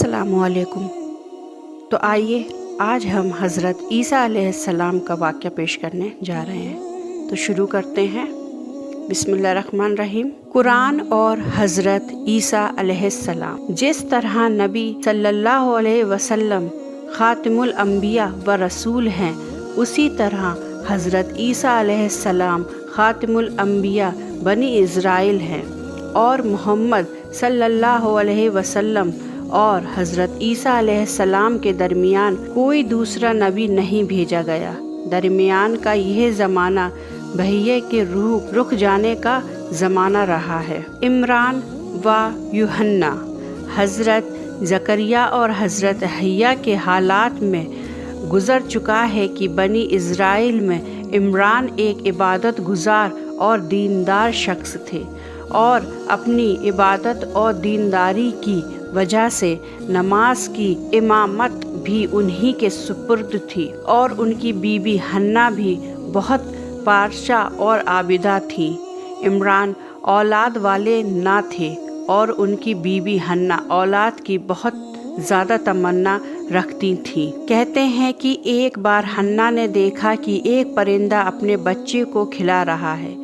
अस्सलामुअलैकुम। तो आइए आज हम हज़रत ईसा अलैहिस्सलाम का वाक़या पेश करने जा रहे हैं। तो शुरू करते हैं। बिस्मिल्लाहिर्रहमानिर्रहीम। कुरान और हज़रत ईसा अलैहिस्सलाम। जिस तरह नबी सल्लल्लाहु अलैहि वसल्लम ख़ातिमुल अंबिया व रसूल हैं, उसी तरह हज़रत ईसा अलैहिस्सलाम ख़ातिमुल अंबिया बनी इज़राइल हैं और मोहम्मद सल्लल्लाहु अलैहि वसल्लम और हज़रत ईसा अलैहिस्सलाम के दरमियान कोई दूसरा नबी नहीं भेजा गया। दरमियान का यह ज़माना बहिये के रूह रुक जाने का ज़माना रहा है। इमरान व यूहन्ना, हज़रत ज़करिया और हज़रत यहया के हालात में गुज़र चुका है कि बनी इज़राइल में इमरान एक इबादत गुज़ार और दीनदार शख्स थे और अपनी इबादत और दीनदारी की वजह से नमाज की इमामत भी उन्हीं के सुपुर्द थी और उनकी बीबी हन्ना भी बहुत पारशा और आबिदा थी। इमरान औलाद वाले ना थे और उनकी बीबी हन्ना औलाद की बहुत ज़्यादा तमन्ना रखती थी। कहते हैं कि एक बार हन्ना ने देखा कि एक परिंदा अपने बच्चे को खिला रहा है।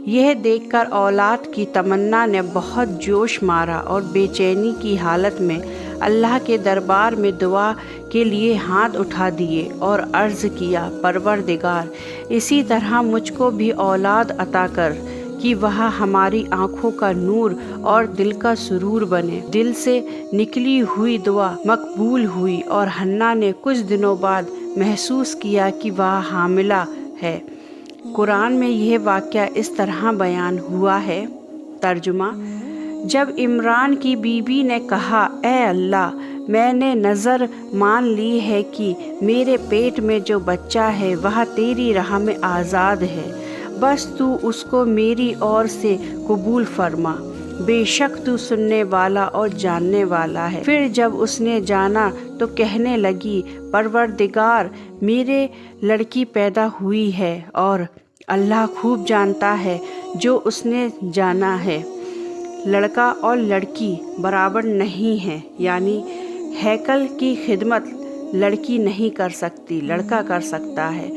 यह देखकर औलाद की तमन्ना ने बहुत जोश मारा और बेचैनी की हालत में अल्लाह के दरबार में दुआ के लिए हाथ उठा दिए और अर्ज़ किया, परवरदिगार, इसी तरह मुझको भी औलाद अता कर कि वह हमारी आँखों का नूर और दिल का सुरूर बने। दिल से निकली हुई दुआ मकबूल हुई और हन्ना ने कुछ दिनों बाद महसूस किया कि वह हामिला है। कुरान में यह वाक़या इस तरह बयान हुआ है। तर्जुमा। जब इमरान की बीबी ने कहा, ए अल्लाह, मैंने नज़र मान ली है कि मेरे पेट में जो बच्चा है वह तेरी राह में आज़ाद है, बस तू उसको मेरी ओर से कबूल फरमा, बेशक तू सुनने वाला और जानने वाला है। फिर जब उसने जाना तो कहने लगी, परवरदिगार, मेरे लड़की पैदा हुई है और अल्लाह खूब जानता है जो उसने जाना है। लड़का और लड़की बराबर नहीं है, यानी हैकल की खिदमत लड़की नहीं कर सकती, लड़का कर सकता है।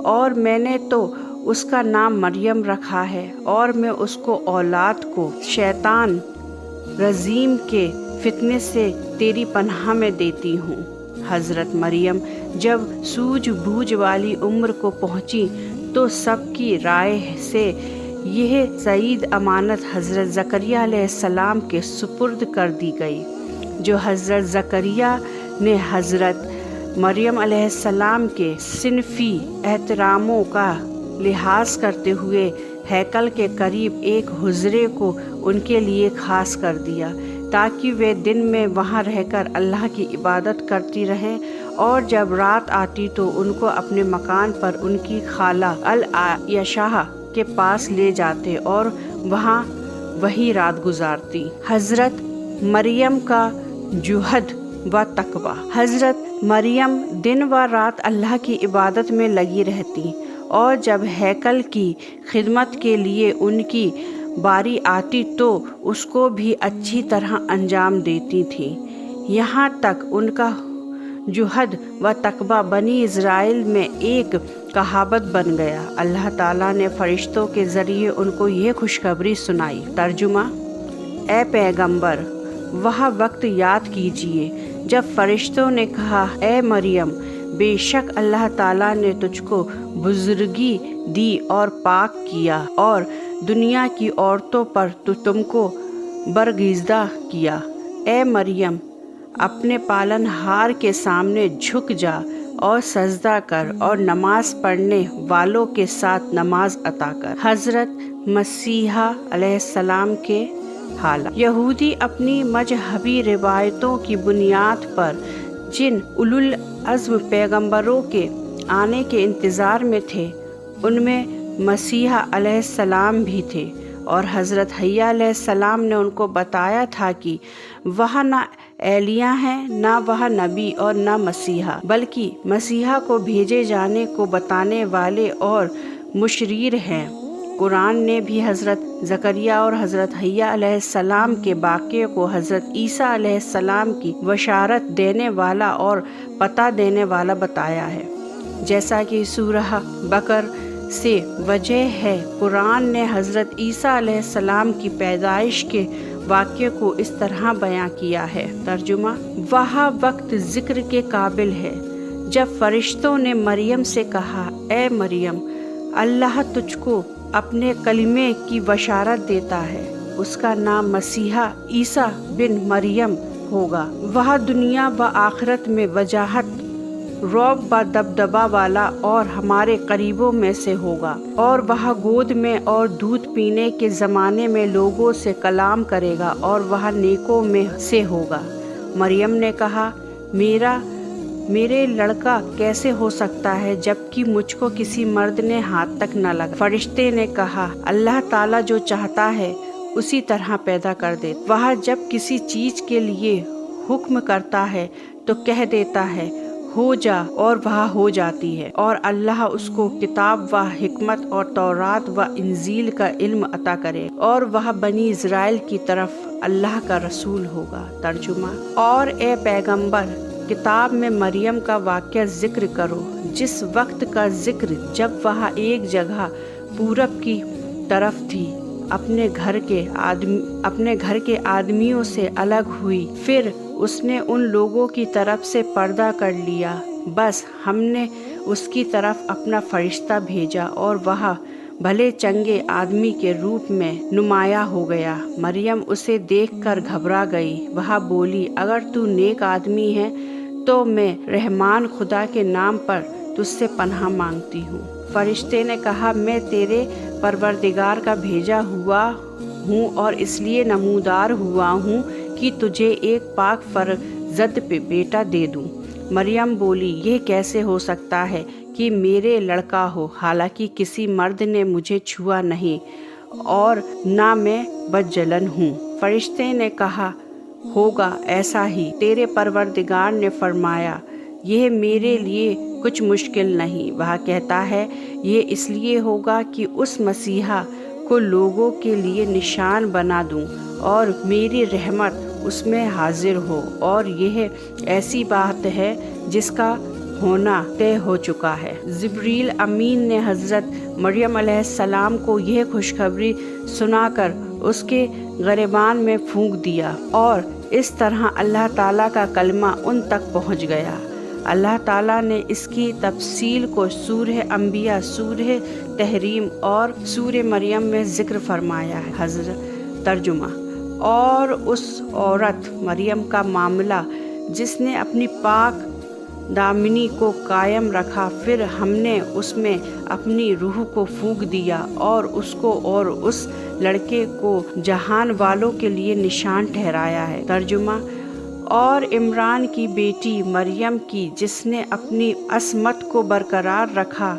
और मैंने तो उसका नाम मरियम रखा है और मैं उसको औलाद को शैतान रजीम के फितने से तेरी पनाह में देती हूँ। हज़रत मरियम जब सूझबूझ वाली उम्र को पहुँची तो सबकी राय से यह सईद अमानत हज़रत ज़करिया अलैहिस्सलाम के सुपुर्द कर दी गई, जो हज़रत ज़करिया ने हज़रत मरियम अलैहिस्सलाम के सिनफ़ी एहतरामों का लिहाज करते हुए हैकल के करीब एक हुजरे को उनके लिए ख़ास कर दिया ताकि वे दिन में वहाँ रहकर अल्लाह की इबादत करती रहें और जब रात आती तो उनको अपने मकान पर उनकी खाला अल यशाह के पास ले जाते और वहाँ वही रात गुजारती। हज़रत मरियम का जुहद व तकवा। हज़रत मरियम दिन व रात अल्लाह की इबादत में लगी रहती और जब हैकल की खिदमत के लिए उनकी बारी आती तो उसको भी अच्छी तरह अंजाम देती थी। यहाँ तक उनका जुहद व तकवा बनी इज़राइल में एक कहावत बन गया। अल्लाह ताला ने फ़रिश्तों के ज़रिए उनको ये खुशखबरी सुनाई। तर्जुमा। ए पैगंबर, वह वक्त याद कीजिए जब फ़रिश्तों ने कहा, ए मरियम, बेशक अल्लाह ताला ने तुझको बुजुर्गी दी और पाक किया और दुनिया की औरतों पर तुमको बरगीज़दा किया। ए मरियम, अपने पालनहार के सामने झुक जा और सजदा कर और नमाज पढ़ने वालों के साथ नमाज अता कर। हज़रत मसीहा अलैहिस्सलाम के हालात। यहूदी अपनी मजहबी रिवायतों की बुनियाद पर जिन उलुल अज़्म पैगंबरों के आने के इंतज़ार में थे, उनमें मसीहा अलैहिस्सलाम भी थे और हज़रत यहया अलैहिस्सलाम ने उनको बताया था कि वह ना एलिया हैं, ना वह नबी और ना मसीहा, बल्कि मसीहा को भेजे जाने को बताने वाले और मुशरीर हैं। قرآن نے بھی حضرت زکریا اور حضرت حیا علیہ السلام کے واقعے کو حضرت عیسیٰ علیہ السلام کی بشارت دینے والا اور پتہ دینے والا بتایا ہے، جیسا کہ سورہ بقر سے وجہ ہے۔ قرآن نے حضرت عیسیٰ علیہ السلام کی پیدائش کے واقعے کو اس طرح بیان کیا ہے۔ ترجمہ: وہاں وقت ذکر کے قابل ہے جب فرشتوں نے مریم سے کہا، اے مریم، اللہ تجھ کو اپنے کلمے کی بشارت دیتا ہے، اس کا نام مسیحا عیسیٰ بن مریم ہوگا۔ وہ دنیا و آخرت میں وجاہت، رعب و دبدبہ والا اور ہمارے قریبوں میں سے ہوگا، اور وہ گود میں اور دودھ پینے کے زمانے میں لوگوں سے کلام کرے گا، اور وہ نیکوں میں سے ہوگا۔ مریم نے کہا، میرے لڑکا کیسے ہو سکتا ہے جبکہ مجھ کو کسی مرد نے ہاتھ تک نہ لگا؟ فرشتے نے کہا، اللہ تعالیٰ جو چاہتا ہے اسی طرح پیدا کر دے۔ وہ جب کسی چیز کے لیے حکم کرتا ہے تو کہہ دیتا ہے ہو جا، اور وہ ہو جاتی ہے۔ اور اللہ اس کو کتاب و حکمت اور تورات و انجیل کا علم عطا کرے، اور وہ بنی اسرائیل کی طرف اللہ کا رسول ہوگا۔ ترجمہ: اور اے پیغمبر، کتاب میں مریم کا واقعہ ذکر کرو، جس وقت کا ذکر جب وہ ایک جگہ پورب کی طرف تھی، اپنے گھر کے آدمیوں سے الگ ہوئی، پھر اس نے ان لوگوں کی طرف سے پردہ کر لیا۔ بس ہم نے اس کی طرف اپنا فرشتہ بھیجا، اور وہ بھلے چنگے آدمی کے روپ میں نمایاں ہو گیا۔ مریم اسے دیکھ کر گھبرا گئی۔ وہ بولی، اگر تو نیک آدمی ہے تو میں رحمان خدا کے نام پر تجھ سے پناہ مانگتی ہوں۔ فرشتے نے کہا، میں تیرے پروردگار کا بھیجا ہوا ہوں اور اس لیے نمودار ہوا ہوں کہ تجھے ایک پاک فرزند پہ بیٹا دے دوں۔ مریم بولی، یہ کیسے ہو سکتا ہے کہ میرے لڑکا ہو، حالانکہ کسی مرد نے مجھے چھوا نہیں اور نہ میں بدجلن ہوں۔ فرشتے نے کہا، ہوگا ایسا ہی، تیرے پروردگار نے فرمایا، یہ میرے لیے کچھ مشکل نہیں۔ وہ کہتا ہے، یہ اس لیے ہوگا کہ اس مسیحا کو لوگوں کے لیے نشان بنا دوں اور میری رحمت اس میں حاضر ہو، اور یہ ایسی بات ہے جس کا ہونا طے ہو چکا ہے۔ جبریل امین نے حضرت مریم علیہ السلام کو یہ خوشخبری سنا کر اس کے گریبان میں پھونک دیا، اور اس طرح اللہ تعالیٰ کا کلمہ ان تک پہنچ گیا۔ اللہ تعالیٰ نے اس کی تفصیل کو سورہ انبیاء، سورہ تحریم اور سورہ مریم میں ذکر فرمایا ہے۔ ترجمہ: اور اس عورت مریم کا معاملہ جس نے اپنی پاک دامنی کو قائم رکھا، پھر ہم نے اس میں اپنی روح کو پھونک دیا اور اس کو اور اس لڑکے کو جہان والوں کے لیے نشان ٹھہرایا ہے۔ ترجمہ: اور عمران کی بیٹی مریم کی جس نے اپنی عصمت کو برقرار رکھا،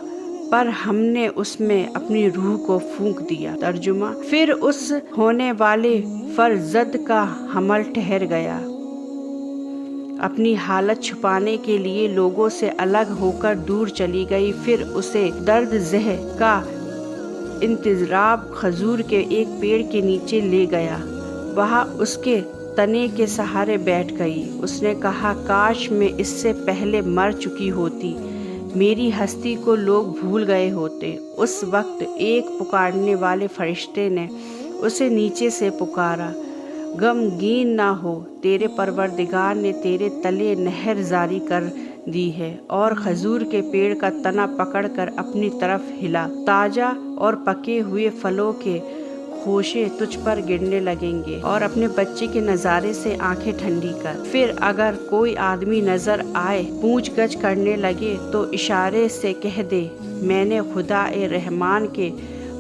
پر ہم نے اس میں اپنی روح کو پھونک دیا۔ ترجمہ: پھر اس ہونے والے فرزند کا حمل ٹھہر گیا، اپنی حالت چھپانے کے لیے لوگوں سے الگ ہو کر دور چلی گئی۔ پھر اسے درد زہ کا اضطراب کھجور کے ایک پیڑ کے نیچے لے گیا، وہاں اس کے تنے کے سہارے بیٹھ گئی۔ اس نے کہا، کاش میں اس سے پہلے مر چکی ہوتی، میری ہستی کو لوگ بھول گئے ہوتے۔ اس وقت ایک پکارنے والے فرشتے نے اسے نیچے سے پکارا، غمگین نہ ہو، تیرے پروردگار نے تیرے تلے نہر جاری کر دی ہے۔ اور کھجور کے پیڑ کا تنا پکڑ کر اپنی طرف ہلا، تازہ اور پکے ہوئے پھلوں کے خوشے تجھ پر گرنے لگیں گے، اور اپنے بچے کے نظارے سے آنکھیں ٹھنڈی کر۔ پھر اگر کوئی آدمی نظر آئے، پوچھ گچھ کرنے لگے، تو اشارے سے کہہ دے، میں نے خدا رحمان کے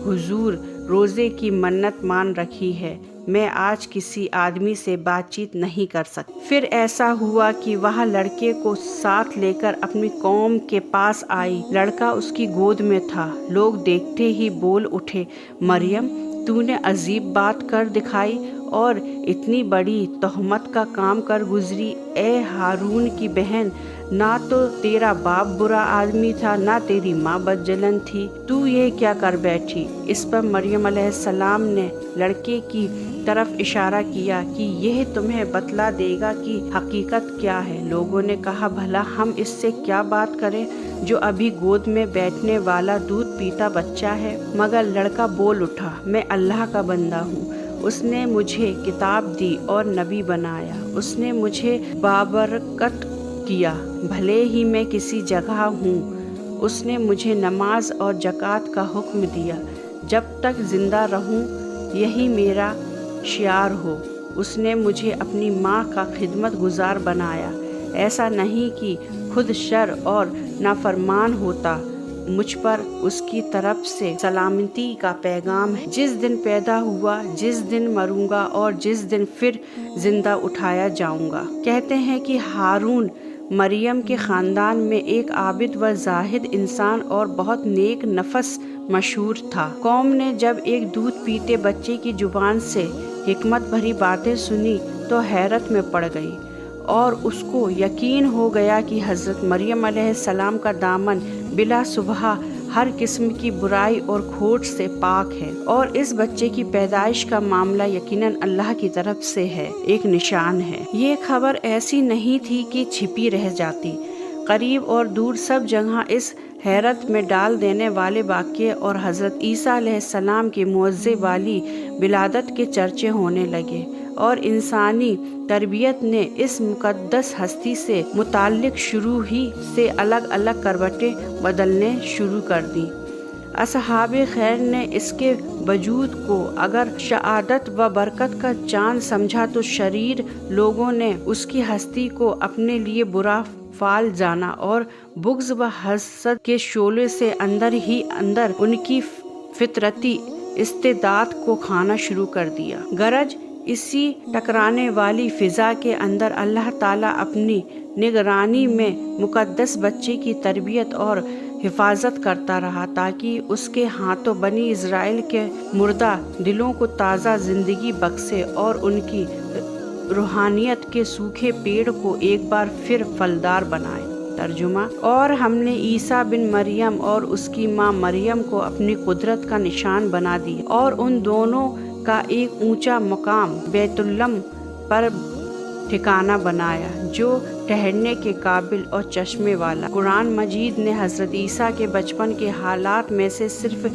حضور روزے کی منت مان رکھی ہے، میں آج کسی آدمی سے بات چیت نہیں کر سکتی۔ پھر ایسا ہوا کہ وہ لڑکے کو ساتھ لے کر اپنی قوم کے پاس آئی، لڑکا اس کی گود میں تھا۔ لوگ دیکھتے ہی بول اٹھے، مریم، تو نے عجیب بات کر دکھائی اور اتنی بڑی تہمت کا کام کر گزری۔ اے ہارون کی بہن، ना तो तेरा बाप बुरा आदमी था, ना तेरी माँ बदजलन थी, तू ये क्या कर बैठी। इस पर मरियम अलैहिस्सलाम ने लड़के की तरफ इशारा किया कि यह तुम्हें बतला देगा कि हकीकत क्या है। लोगों ने कहा, भला हम इससे क्या बात करें जो अभी गोद में बैठने वाला दूध पीता बच्चा है। मगर लड़का बोल उठा, मैं अल्लाह का बंदा हूँ, उसने मुझे किताब दी और नबी बनाया, उसने मुझे बाबरकत किया, भले ही मैं किसी जगह हूँ, उसने मुझे नमाज और ज़कात का हुक्म दिया, जब तक जिंदा रहूँ यही मेरा शियार हो। उसने मुझे अपनी माँ का खिदमत गुजार बनाया, ऐसा नहीं कि खुद शर और नाफरमान होता, मुझ पर उसकी तरफ से सलामती का पैगाम है। जिस दिन पैदा हुआ, जिस दिन मरूंगा और जिस दिन फिर जिंदा उठाया जाऊंगा। कहते हैं कि हारून मरियम के ख़ानदान में एक आबिद व जाहिद इंसान और बहुत नेक नफस मशहूर था। कौम ने जब एक दूध पीते बच्चे की जुबान से हिकमत भरी बातें सुनी तो हैरत में पड़ गई और उसको यकीन हो गया कि हज़रत मरियम अलैहिस्सलाम का दामन बिला सुबह हर किस्म की बुराई और खोट से पाक है और इस बच्चे की पैदाइश का मामला यकीनन अल्लाह की तरफ से है, एक निशान है। ये खबर ऐसी नहीं थी कि छिपी रह जाती। करीब और दूर सब जगह इस हैरत में डाल देने वाले वाक़ये और हज़रत ईसा अलैहिस्सलाम की मुअज़्ज़े वाली विलादत के चर्चे होने लगे और इंसानी तरबियत ने इस मुक़द्दस हस्ती से मुताल्लिक़ शुरू ही से अलग अलग करवटें बदलने शुरू कर दी। असहाबे खैर ने इसके वजूद को अगर शहादत व बरकत का चाँद समझा तो शरीर लोगों ने उसकी हस्ती को अपने लिए बुरा फाल जाना और बुग़्ज़ व हसद के शोले से अंदर ही अंदर उनकी फितरती इस्तेदाद को खाना शुरू कर दिया। गरज इसी टकराने वाली फ़िज़ा के अंदर अल्लाह ताला अपनी निगरानी में मुक़द्दस बच्चे की तरबियत और हिफाजत करता रहा ताकि उसके हाथों बनी इज़राइल के मुर्दा दिलों को ताज़ा ज़िंदगी बख्शे और उनकी रूहानियत के सूखे पेड़ को एक बार फिर फलदार बनाए। तर्जुमा, और हमने ईसा बिन मरियम और उसकी माँ मरियम को अपनी कुदरत का निशान बना दिया और उन दोनों का एक ऊंचा मकाम बैतुल्लम पर ठिकाना बनाया जो ठहरने के काबिल और चश्मे वाला। कुरान मजीद ने हज़रत ईसा के बचपन के हालात में से सिर्फ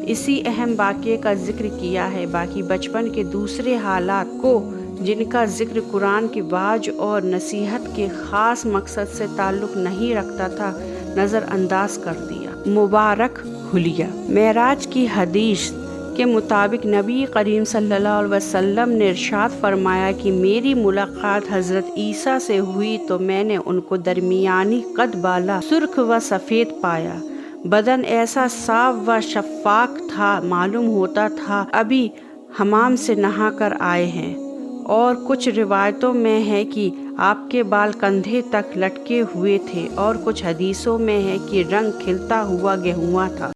इसी अहम वाक़ये का जिक्र किया है, बाकी बचपन के दूसरे हालात को जिनका जिक्र कुरान की वाज और नसीहत के ख़ास मकसद से ताल्लुक़ नहीं रखता था नज़रअंदाज कर दिया। मुबारक हुलिया। मेराज की हदीस के मुताबिक नबी करीम सल्लल्लाहु अलैहि वसल्लम ने इरशाद फरमाया कि मेरी मुलाकात हज़रत ईसा से हुई तो मैंने उनको दरमियानी कद बाला सुर्ख व सफ़ेद पाया। बदन ऐसा साफ व शफ़ाक था, मालूम होता था अभी हमाम से नहा कर आए हैं। और कुछ रिवायतों में है कि आपके बाल कंधे तक लटके हुए थे और कुछ हदीसों में है कि रंग खिलता हुआ गेहुआ था।